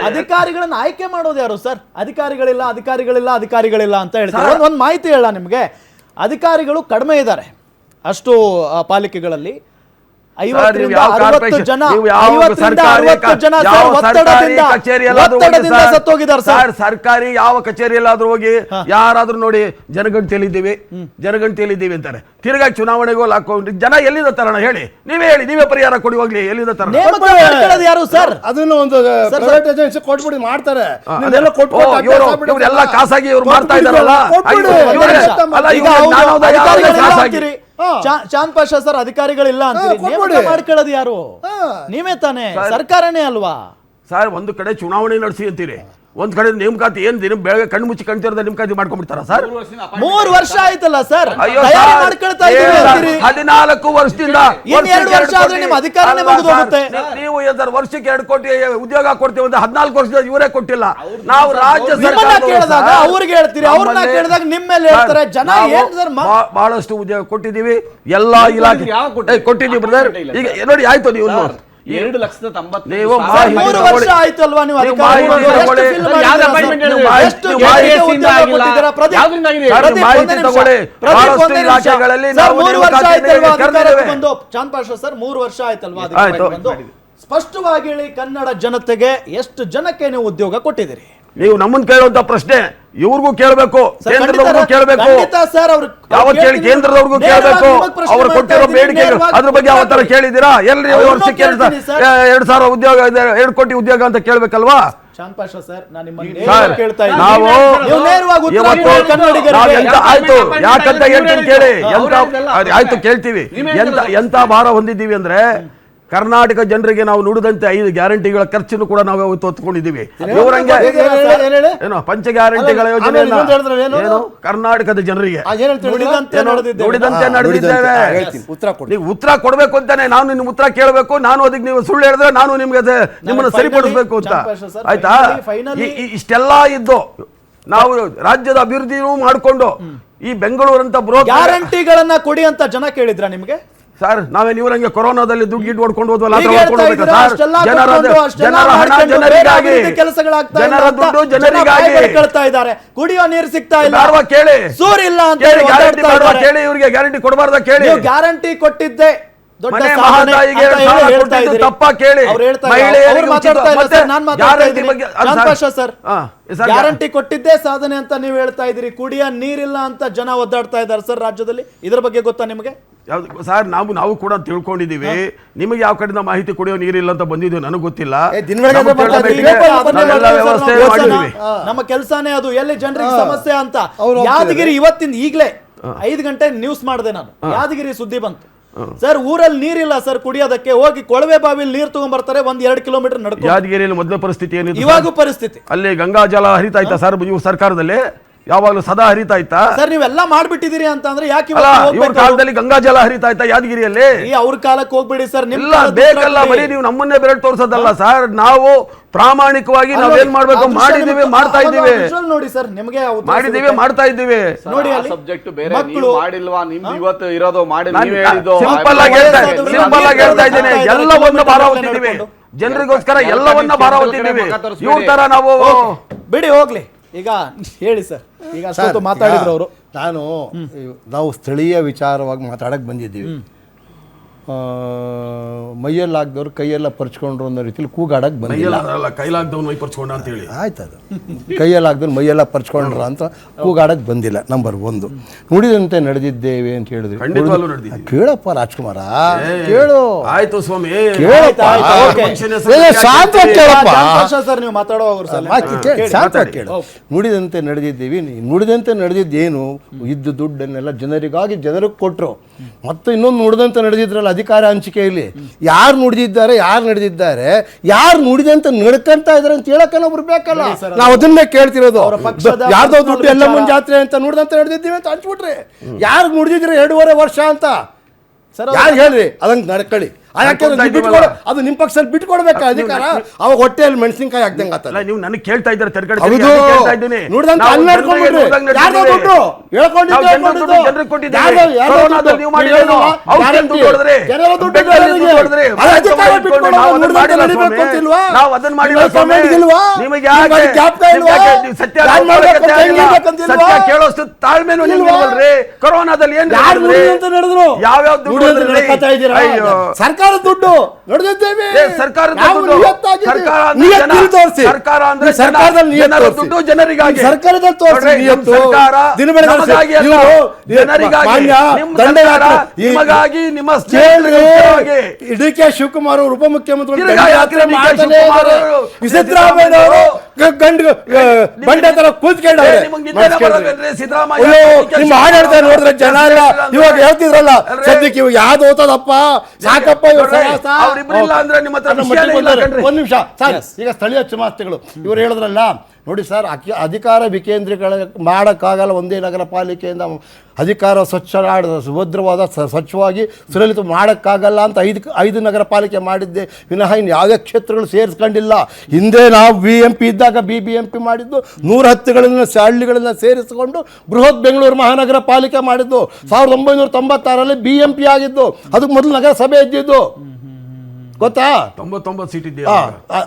ಅಧಿಕಾರಿಗಳನ್ನ ಆಯ್ಕೆ ಮಾಡೋದು ಯಾರು ಸರ್? ಅಧಿಕಾರಿಗಳಿಲ್ಲ ಅಂತ ಹೇಳ್ತಾರೆ. ಒಂದು ಮಾಹಿತಿ ಹೇಳ ನಿಮ್ಗೆ, ಅಧಿಕಾರಿಗಳು ಕಡಿಮೆ ಇದ್ದಾರೆ ಅಷ್ಟು ಪಾಲಿಕೆಗಳಲ್ಲಿ. 50ರಿಂದ 60 ಜನ ಸತ್ತೋಗಿದ್ದಾರೆ ಸರ್. ಸರ್ಕಾರಿ ಯಾವ ಕಚೇರಿಯಲ್ಲಾದ್ರೂ ಹೋಗಿ ಯಾರಾದ್ರೂ ನೋಡಿ ಜನಗಣತಿಯಲ್ಲಿದ್ದೀವಿ ಅಂತಾರೆ. ತಿರ್ಗಾ ಚುನಾವಣೆಗೂ ಹಾಕೊಂಡು ಜನ ಎಲ್ಲಿಂದ ತರೋಣ ಹೇಳಿ? ನೀವೇ ಪರಿಹಾರ ಕೊಡಿ ಹೋಗ್ಲಿ. ಎಲ್ಲಿಂದ ತರೋಣ? ಯಾರು ಸರ್? ಅದನ್ನು ಒಂದು ಪ್ರೈವೇಟ್ ಏಜೆನ್ಸಿ ಕೊಟ್ಬಿಡಿ ಮಾಡ್ತಾರೆ. ಇವರೆಲ್ಲ ಖಾಸಗಿ ಇವ್ರು ಮಾಡ್ತಾ ಇದಾರಲ್ಲ. ಚಾಂದ್ ಪಾಷಾ ಸರ್ ಅಧಿಕಾರಿಗಳಿಲ್ಲ ಅಂತೀರಿ, ನೇಮಕ ಮಾಡ್ಕೊಳ್ಳೋದು ಯಾರು? ನೀವೇ ತಾನೇ, ಸರ್ಕಾರನೇ ಅಲ್ವಾ ಸರ್? ಒಂದು ಕಡೆ ಚುನಾವಣೆ ನಡೆಸಿ ಅಂತೀರಿ, ಒಂದ್ ಕಡೆ ನೇಮಕಾತಿ ಏನ್ ದಿನ ಬೆಳಗ್ಗೆ ಕಣ್ಣು ಮುಚ್ಚಿ ಕಣ್ತಿರದ ನೇಮಕಾತಿ ಮಾಡ್ಕೊಂಡ್ಬಿಡ್ತಾರ ಸರ್? 3 ವರ್ಷ ಆಯ್ತಲ್ಲ ಸರ್. 14 ವರ್ಷದಿಂದ ಅಧಿಕಾರನೇ ಮುಗಿದೋಗುತ್ತೆ. ನೀವು ವರ್ಷಕ್ಕೆ 2 ಕೋಟಿ ಉದ್ಯೋಗ ಕೊಡ್ತೀವಿ ಅಂತ 14 ವರ್ಷದಿಂದ ಇವರೇ ಕೊಟ್ಟಿಲ್ಲ. ನಾವು ರಾಜ್ಯ ಸರ್ಕಾರ ಕೇಳಿದಾಗ ಅವ್ರಿಗೆ ಹೇಳ್ತೀರಿ, ಅವ್ರನ್ನ ಕೇಳಿದಾಗ ನಿಮ್ಮ ಮೇಲೆ ಹೇಳ್ತಾರೆ. ಜನ ಬಹಳಷ್ಟು ಉದ್ಯೋಗ ಕೊಟ್ಟಿದ್ದೀವಿ, ಎಲ್ಲಾ ಇಲಾಖೆ ಕೊಟ್ಟಿದ್ದೀವಿ ಬ್ರದರ್. ಈಗ ನೋಡಿ ಆಯ್ತು, ನೀವು 2,90,000 ವರ್ಷ ಆಯ್ತು ಅಲ್ವಾ ನೀವು ಚಾಂದ್ ಪಾಷಾ ಸರ್ 3 ವರ್ಷ ಆಯ್ತಲ್ವಾ? ಸ್ಪಷ್ಟವಾಗಿ ಹೇಳಿ, ಕನ್ನಡ ಜನತೆಗೆ ಎಷ್ಟು ಜನಕ್ಕೆ ನೀವು ಉದ್ಯೋಗ ಕೊಟ್ಟಿದ್ದೀರಿ? ನೀವು ನಮ್ಮನ್ನು ಕೇಳುವಂತ ಪ್ರಶ್ನೆ ಇವ್ರಿಗೂ ಕೇಳಬೇಕು, ಕೇಂದ್ರದವ್ರಿಗೂ ಕೇಳಬೇಕು. ಯಾವತ್ತು ಕೇಳಿ ಕೇಂದ್ರದವ್ರಿಗೂ ಕೇಳಬೇಕು. ಅವ್ರು ಕೊಟ್ಟಿರೋ ಬೇಡಿಕೆ ಅದ್ರ ಬಗ್ಗೆ ಯಾವತ್ತರ ಕೇಳಿದ್ದೀರಾ? ಎಲ್ರಿ ವರ್ಷಕ್ಕೆ 2,000 ಉದ್ಯೋಗ ಇದೆ, 2 ಕೋಟಿ ಉದ್ಯೋಗ ಅಂತ ಕೇಳ್ಬೇಕಲ್ವಾ? ಚಾಂದ್ ಪಾಷಾ ಸರ್, ನಾವು ಆಯ್ತು ಯಾಕಂತ ಹೇಳ್ತೀನಿ ಕೇಳಿ. ಆಯ್ತು ಕೇಳ್ತೀವಿ. ಎಂತ ಭಾರ ಹೊಂದಿದ್ದೀವಿ ಅಂದ್ರೆ, ಕರ್ನಾಟಕ ಜನರಿಗೆ ನಾವು ನುಡಿದಂತೆ 5 ಗ್ಯಾರಂಟಿಗಳ ಖರ್ಚನ್ನು ಕೂಡ ನಾವು ಹೊತ್ಕೊಂಡಿದ್ದೀವಿ. ಇವರಂಗೆ ಏನೋ ಪಂಚ ಗ್ಯಾರಂಟಿಗಳ ಯೋಜನೆ ಕರ್ನಾಟಕದ ಜನರಿಗೆ ನುಡಿದಂತೆ ನಡೆದಿದ್ದೇವೆ. ನೀವು ಉತ್ತರ ಕೊಡ್ಬೇಕು ಅಂತಾನೆ ನಾನು ನಿಮ್ಗೆ ಉತ್ತರ ಕೇಳಬೇಕು. ನಾನು ಅದಕ್ಕೆ ನೀವು ಸುಳ್ಳು ಹೇಳಿದ್ರೆ ನಾನು ನಿಮ್ಗೆ ನಿಮ್ಮನ್ನ ಸರಿಪಡಿಸ್ಬೇಕು ಅಂತ. ಆಯ್ತಾ? ಇಷ್ಟೆಲ್ಲಾ ಇದ್ದು ನಾವು ರಾಜ್ಯದ ಅಭಿವೃದ್ಧಿನೂ ಮಾಡಿಕೊಂಡು ಈ ಬೆಂಗಳೂರಂತ ಗ್ಯಾರಂಟಿಗಳನ್ನ ಕೊಡಿ ಅಂತ ಜನ ಕೇಳಿದ್ರ ನಿಮ್ಗೆ? ಸರ್, ನಾವೇನು ಇವರಂಗೆ ಕೊರೋನಾದಲ್ಲಿ ದುಡ್ಡು ಗಿಟ್ಟು ಹೊಡ್ಕೊಂಡು ಹೋದ್ವಲ್ಲ, ಜನರ ದುಡ್ಡು ಜನರಿಗಾಗಿ. ಕುಡಿಯೋ ನೀರು ಸಿಗ್ತಾ ಇಲ್ಲ ಕೇಳಿ, ಸೂರಿಲ್ಲ ಅಂತ ಕೇಳಿ, ಇವ್ರಿಗೆ ಗ್ಯಾರಂಟಿ ಕೊಡಬಾರ್ದ ಕೇಳಿ. ಗ್ಯಾರಂಟಿ ಕೊಟ್ಟಿದ್ದೆ ತಪ್ಪ ಕೇಳಿ. ಗ್ಯಾರಂಟಿ ಕೊಟ್ಟಿದ್ದೆ ಸಾಧನೆ ಅಂತ ನೀವು ಹೇಳ್ತಾ ಇದ್ದೀರಿ. ಕುಡಿಯೋ ನೀರಿಲ್ಲ ಅಂತ ಜನ ಒದ್ದಾಡ್ತಾ ಇದ್ದಾರೆ ಸರ್ ರಾಜ್ಯದಲ್ಲಿ. ಇದ್ರ ಬಗ್ಗೆ ಗೊತ್ತಾ ನಿಮಗೆ? ಸರ್, ನಾವು ಕೂಡ ತಿಳ್ಕೊಂಡಿದೀವಿ. ನಿಮಗೆ ಯಾವ ಕಡೆಯಿಂದ ಮಾಹಿತಿ ಕುಡಿಯೋ ನೀರಿಲ್ಲ ಅಂತ ಬಂದಿದ್ದೀವಿ ನನಗೆ ಗೊತ್ತಿಲ್ಲ. ನಮ್ಮ ಕೆಲಸನೇ ಅದು. ಎಲ್ಲಿ ಜನರಿಗೆ ಸಮಸ್ಯೆ ಅಂತ ಯಾದಗಿರಿ ಇವತ್ತಿನ ಈಗಲೇ 5 ಗಂಟೆ ನ್ಯೂಸ್ ಮಾಡಿದೆ ನಾನು. ಯಾದಗಿರಿ ಸುದ್ದಿ ಬಂತು ಸರ್, ಊರಲ್ಲಿ ನೀರಿಲ್ಲ ಸರ್ ಕುಡಿಯೋದಕ್ಕೆ. ಹೋಗಿ ಕೊಳವೆ ಬಾವಿಲಿ ನೀರು ತಗೊಂಡ್ ಬರ್ತಾರೆ, 1-2 ಕಿಲೋಮೀಟರ್ ನಡ್ಕೊಂಡು. ಯಾದಗಿರಿಯಲ್ಲಿ ಮೊದಲ ಪರಿಸ್ಥಿತಿ ಏನಿದೆ? ಇವಾಗ ಪರಿಸ್ಥಿತಿ ಅಲ್ಲಿ ಗಂಗಾ ಜಲ ಹರಿತಾ ಇತ್ತಾ ಸರ್? ನೀವು ಸರ್ಕಾರದಲ್ಲಿ ಯಾವಾಗಲೂ ಸದಾ ಹರಿತಾ ಇತ್ತಾ ಸರ್? ನೀವೆಲ್ಲ ಮಾಡ್ಬಿಟ್ಟಿದ್ದೀರಿ ಅಂತಂದ್ರೆ ಯಾಕೆ ಇವ್ರ ಕಾಲದಲ್ಲಿ ಗಂಗಾ ಜಲ ಹರಿತಾ ಇತ್ತಾ ಯಾದಗಿರಿಯಲ್ಲಿ? ಅವ್ರ ಕಾಲಕ್ಕೆ ಹೋಗ್ಬಿಡಿ ಸರ್. ಇಲ್ಲ ಬೇಕಲ್ಲ, ಬರೀ ನೀವು ನಮ್ಮನ್ನೇ ಬೆರಳು ತೋರ್ಸೋದಲ್ಲ ಸರ್. ನಾವು ಪ್ರಾಮಾಣಿಕವಾಗಿ ನಾವೇನ್ ಮಾಡ್ಬೇಕು ಮಾಡಿದೀವಿ, ಮಾಡ್ತಾ ಇದ್ದೀವಿ. ನೋಡಿ ಸರ್, ನಿಮಗೆ ಮಾಡಿದೀವಿ, ಮಾಡ್ತಾ ಇದ್ದೀವಿ. ನೋಡಿ ಸಬ್ಜೆಕ್ಟ್ ಬೇರೆ, ನೀವು ಮಾಡಿಲ್ವಾ? ನಿಮ್ದು ಇವತ್ತು ಇರೋದು ಮಾಡಿ ಸಿಂಪಲ್ ಆಗಿ ಹೇಳ್ತಾ ಇದ್ದೀನಿ. ಎಲ್ಲವನ್ನ ಭಾರ ಹೊತ್ತಿದ್ದೀವಿ ಜನರಿಗೋಸ್ಕರ, ಎಲ್ಲವನ್ನ ಭಾರ ಹೊತ್ತಿದ್ದೀವಿ. ಇವ್ರ ತರ ನಾವು ಬಿಡಿ ಹೋಗ್ಲಿ. ಈಗ ಹೇಳಿ ಸರ್, ಈಗ ಮಾತಾಡಿದ್ರು ಅವರು. ನಾವು ಸ್ಥಳೀಯ ವಿಚಾರವಾಗಿ ಮಾತಾಡಕ್ ಬಂದಿದ್ದೀವಿ. ಮೈಯಲ್ಲಾಗ್ದವ್ರು ಕೈಯೆಲ್ಲ ಪರ್ಚ್ಕೊಂಡ್ರು ಅನ್ನೋ ರೀತಿಲಿ ಕೂಗಾಡಕ್ ಬಂದಿಲ್ಲ. ಆಯ್ತದ ಕೈಯಲ್ಲಾಗ್ದವ್ರು ಮೈಯೆಲ್ಲ ಪರ್ಚ್ಕೊಂಡ್ರು ಅಂತ ಕೂಗಾಡಕ್ ಬಂದಿಲ್ಲ. ನಂಬರ್ 1. ನುಡಿದಂತೆ ನಡೆದಿದ್ದೇವೆ ಅಂತ ಹೇಳಿದ್ರಿ. ಕೇಳಪ್ಪ ರಾಜ್ಕುಮಾರ, ಕೇಳು. ಆಯ್ತು ಸ್ವಾಮಿ, ನುಡಿದಂತೆ ನಡೆದಿದ್ದೀವಿ. ನುಡಿದಂತೆ ನಡೆದಿದ್ದೇನು? ಇದ್ದು ದುಡ್ಡನ್ನೆಲ್ಲ ಜನರಿಗಾಗಿ ಜನರಿಗೆ ಕೊಟ್ರು. ಮತ್ತು ಇನ್ನೊಂದು ನುಡಿದಂತೆ ನಡೆದಿದ್ರಲ್ಲ ಅಧಿಕಾರ ಹಂಚಿಕೆಯಲ್ಲಿ, ಯಾರು ನುಡಿದಿದ್ದಾರೆ, ಯಾರು ನಡೆದಿದ್ದಾರೆ, ಯಾರು ನುಡಿದಂತೆ ನಡ್ಕೊಂತ ಇದಾರೆ ಅಂತ ಹೇಳಕ್ಕೆ ಒಬ್ರು ಬೇಕಲ್ಲ. ನಾವು ಅದನ್ನೇ ಕೇಳ್ತಿರೋದು. ಯಾರ್ದೋ ದುಡ್ಡು ಎಲ್ಲಮ್ಮನ ಜಾತ್ರೆ ಅಂತ ನುಡಿದಂತೆ ನಡೆದಿದ್ದೀವಿ ಅಂತ ಹಂಚ್ಬಿಟ್ರಿ. ಯಾರು ನುಡಿದಿದ್ರೆ 2.5 ವರ್ಷ ಅಂತ ಯಾರು ಹೇಳ್ರಿ? ಅದಂಗೆ ನಡ್ಕೊಳ್ಳಿ. ಯಾಕೆಂದ್ರೆ ನೀವು ಬಿಟ್ಕೊಡ ಅದು ನಿಮ್ಮ ಪಕ್ಷದಲ್ಲಿ ಬಿಟ್ಕೊಡ್ಬೇಕಾ ಅಧಿಕಾರ ಅವಾಗ ಹೊಟ್ಟೆಯಲ್ಲಿ ಮೆಣಸಿನಕಾಯಿ ಹಾಕ್ದಂಗೆ ಅಲ್ಲ ನೀವು ನನಗೆ ಕೇಳ್ತಾ ಇದ್ದಾರೆ ತೆರಕಡೆ ಹೌದು ಕೇಳ್ತಾ ಇದ್ದೀನಿ ನೋಡಿದಂತ ನಾವು ಅಲ್ಲಿ ಜನರಿಗೆ ನಡ್ಕೊಂಡ್ಬಿಟ್ರು ಯಾರ್ದೋ ದುಡ್ಡು ಹೇಳ್ಕೊಂಡಿದ್ದು ನಾವು ಜನರಿಗೆ ಕೊಟ್ಟಿದ್ದೇವೆ ಕೊರೋನಾದಲ್ಲಿ ನೀವು ಮಾಡಿದ್ದೇನು ಔಷಧಿ ದುಡ್ಡು ಹೊಡೆದ್ರಿ ಜನರ ದುಡ್ಡು ಬೆಂಗಳೂರಲ್ಲಿ ದುಡ್ಡು ಹೊಡೆದ್ರಿ ಅದು ಅಧಿಕಾರ ಬಿಟ್ಕೊಂಡು ನಾವು ಅದನ್ನ ನೋಡಿದಂತೆ ಮಾಡಿಲ್ಲ ನಡಿಬೇಕು ಸ್ವಾಮಿ. ಅಂತಿಲ್ವಾ? ನಾವು ಅದನ್ನ ಮಾಡಿಲ್ಲ ನಿಮಗೆ ಸ್ವಾಮಿ. comment ಇಲ್ವಾ? ನಿಮಗೆ ನಿಮಗೆ ಯಾಕೆ ಜ್ಞಾಪಕ ಇಲ್ವಾ? ನೀವು ಸತ್ಯ ಯಾರು ಮಾಡ್ಬೇಕು ಅಂತ ಆಗಿಲ್ಲ. ಹೇಳ್ಬೇಕಂತಿಲ್ವಾ? ಸತ್ಯ ಕೇಳೋಷ್ಟು ತಾಳ್ಮೆನೂ ಇಲ್ವಾ? ನಿಲ್ವಲ್ರಿ ಕೊರೋನಾದಲ್ಲಿ ಏನ್ ಯಾರು ನಡೆದ್ರಿ? ನುಡಿದಂತೆ ನಡೆದ್ರು ಯಾವ್ಯಾವ ದುಡ್ಡು ನುಡಿದಂತೆ ಹೊಡೆದ್ರಿ? ನಡ್ಕೊತಾ ಇದ್ದೀರಾ? ಅಯ್ಯೋ. ಸರ್ಕಾರದ ದುಡ್ಡು ನಡೆದಿದ್ದೇವೆ ಏ, ಸರ್ಕಾರದ ನಾವು ದುಡ್ಡು. ನಿಯತ್ತಾಗಿದ್ದೀವಿ. ಸರ್ಕಾರ ಅಂದ್ರೆ ನಿಯತ್ತು ಜನ. ತೋರಿಸಿ. ಸರ್ಕಾರ ಅಂದ್ರೆ ನೀವು ಸರ್ಕಾರದಲ್ಲಿ ಜನ. ನಿಯತ್ತು ಜನರ ತೋರಿಸಿ. ದುಡ್ಡು ಜನರಿಗಾಗಿ. ಸರ್ಕಾರದಲ್ಲಿ ತೋರಿಸಿ ನೋಡ್ರಿ, ನಿಯತ್ತು. ನಮ್ಮ ಸರ್ಕಾರ ದಿನ ಬೆಳಗ್ಗೆ ನಮಗಾಗಿ ಅಲ್ಲ, ಇವರು ಜನರಿಗಾಗಿ. ಮಾನ್ಯ ನಿಮ್ಮ ದಂಡಯಾತ್ರೆ ಸರ್ಕಾರ ನಿಮಗಾಗಿ, ನಿಮ್ಮ ಕೇಳ್ರಿ ಸ್ನೇಹಿತರಿಗಾಗಿ. ಡಿ ಕೆ ಶಿವಕುಮಾರ್ ಅವರು ಉಪಮುಖ್ಯಮಂತ್ರಿ ತಿರ್ಗಾ ಯಾಕೆ ಡಿ ಕೆ ಶಿವಕುಮಾರ್ ಅವರು, ಸಿದ್ದರಾಮಯ್ಯ ಅವರು ಗಂಡು ಬಂಡೆ ತರ ಕೂತ್ಕೊಂಡವ್ರೆ ನಿಮಗೆ ನಿದ್ದೆ ಬರೋದಿಲ್ರಿ, ಸಿದ್ದರಾಮಯ್ಯ ಅಯ್ಯೋ ಡಿ ಕೆ ನಿಮ್ಮ ಆಡಳಿತ ನೋಡಿದ್ರೆ ಜನ ಎಲ್ಲ ಇವಾಗ ಹೇಳ್ತಿದ್ರಲ್ಲ ಅಲ್ರಿ. ಸದ್ಯಕ್ಕೆ ಇವಾಗ ಯಾವ್ದು ಓದ್ತದಪ್ಪ ಸಾಕಪ್ಪ ಇವ್ರ ನೋಡ್ರಿ, ಅವ್ರಿಬ್ರು ಇಲ್ಲ ಅಂದ್ರೆ ನಿಮ್ಮ ಹತ್ರ ವಿಷಯನೇ ಇಲ್ಲ ಕಣ್ರಿ. ಒಂದ್ ನಿಮಿಷ ಸರ್ ಈಗ ಸ್ಥಳೀಯ ಚುನಾವಣೆಗಳು ಇವರು ಹೇಳಿದ್ರಲ್ಲ ನೋಡಿ ಸರ್ ಅಧಿಕಾರ ವಿಕೇಂದ್ರೀಕರಣ ಮಾಡೋಕ್ಕಾಗಲ್ಲ ಒಂದೇ ನಗರ ಪಾಲಿಕೆಯಿಂದ ಅಧಿಕಾರ ಸುಭದ್ರವಾದ ಸ್ವಚ್ಛವಾಗಿ ಸುಲಲಿತ ಮಾಡೋಕ್ಕಾಗಲ್ಲ ಅಂತ ಐದು ನಗರ ಪಾಲಿಕೆ ಮಾಡಿದ್ದೆ ವಿನಃ ಇನ್ನು ಯಾವುದೇ ಕ್ಷೇತ್ರಗಳು ಸೇರಿಸ್ಕೊಂಡಿಲ್ಲ. ಹಿಂದೆ ನಾವು BMP ಇದ್ದಾಗ BBMP ಮಾಡಿದ್ದು 110 ಹಳ್ಳಿಗಳನ್ನ ಸೇರಿಸಿಕೊಂಡು ಬೃಹತ್ ಬೆಂಗಳೂರು ಮಹಾನಗರ ಪಾಲಿಕೆ ಮಾಡಿದ್ದು 1996ರಲ್ಲಿ BMP ಆಗಿದ್ದು. ಅದಕ್ಕೆ ಮೊದಲು ನಗರ ಸಭೆ ಇದ್ದಿದ್ದು ಗೊತ್ತಾ 99 ಸೀಟ್ ಇದೆಯಾ?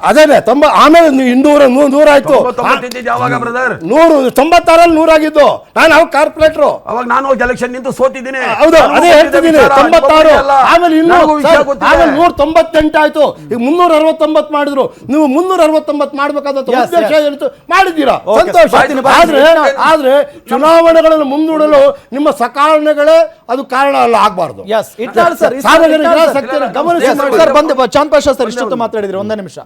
ಅದೇನೆ ಆಮೇಲೆ 200 ಆಯ್ತು. 99 ಇದ್ದಿದ್ದು ಯಾವಾಗ ಬ್ರದರ್? 96ರಲ್ಲಿ 100 ಆಗಿದ್ದು. ನಾನು ಅವಾಗ ಕಾರ್ಪೊರೇಟ್ರು. ಅವಾಗ ನಾನು ಎಲೆಕ್ಷನ್ ನಿಂತು ಸೋತಿದ್ದೀನಿ. ಹೌದು ಅದೇ ಹೇಳ್ತಿದ್ದೀನಿ 96 ಆಮೇಲೆ ನನಗೂ ವಿಷಯ ಗೊತ್ತಿದೆ. ಆಮೇಲೆ 198 ಆಯ್ತು. ಈಗ 369 ಮಾಡಿದ್ರು. ನೀವು 369 ಮಾಡ್ಬೇಕಾದಂತ ಉದ್ದೇಶ ಏನಿತ್ತು ಮಾಡಿದ್ದೀರಾ, ಸಂತೋಷ. ಆದ್ರೆ ಚುನಾವಣೆಗಳನ್ನು ಮುಂದೂಡಲು ನಿಮ್ಮ ಸಕಾರಣಗಳೇ ಅದು ಕಾರಣ ಅಲ್ಲ, ಆಗ್ಬಾರ್ದು. ಎಸ್ ಇಟ್ಲಾಳ್ ಸರ್ ಸಾರ್ವಜನಿಕರ ಶಕ್ತಿಯನ್ನು ಗಮನಿಸಿ ಮಾಡಿ. ಸರ್ ಬಂದೆ ಚಾಂದ್ ಪಾಷಾ ಸರ್ ಇಷ್ಟೊತ್ತು ಮಾತಾಡಿದ್ರಿ ಒಂದೇ ನಿಮಿಷ.